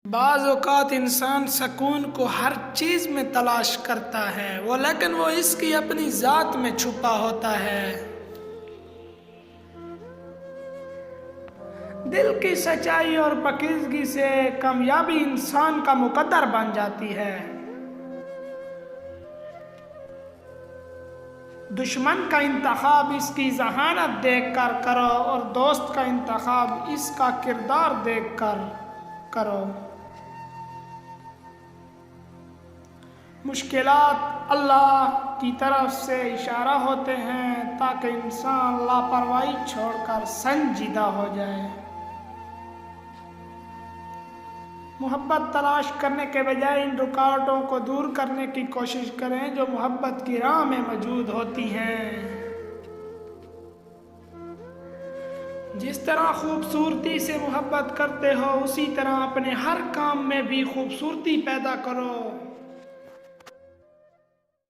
بعض اوقات انسان سکون کو ہر چیز میں تلاش کرتا ہے لیکن وہ اس کی اپنی ذات میں چھپا ہوتا ہے۔ دل کی سچائی اور پاکیزگی سے کامیابی انسان کا مقدر بن جاتی ہے۔ دشمن کا انتخاب اس کی ذہانت دیکھ کر کرو اور دوست کا انتخاب اس کا کردار دیکھ کر کرو۔ مشکلات اللہ کی طرف سے اشارہ ہوتے ہیں تاکہ انسان لاپرواہی چھوڑ کر سنجیدہ ہو جائے۔ محبت تلاش کرنے کے بجائے ان رکاوٹوں کو دور کرنے کی کوشش کریں جو محبت کی راہ میں موجود ہوتی ہیں۔ جس طرح خوبصورتی سے محبت کرتے ہو اسی طرح اپنے ہر کام میں بھی خوبصورتی پیدا کرو۔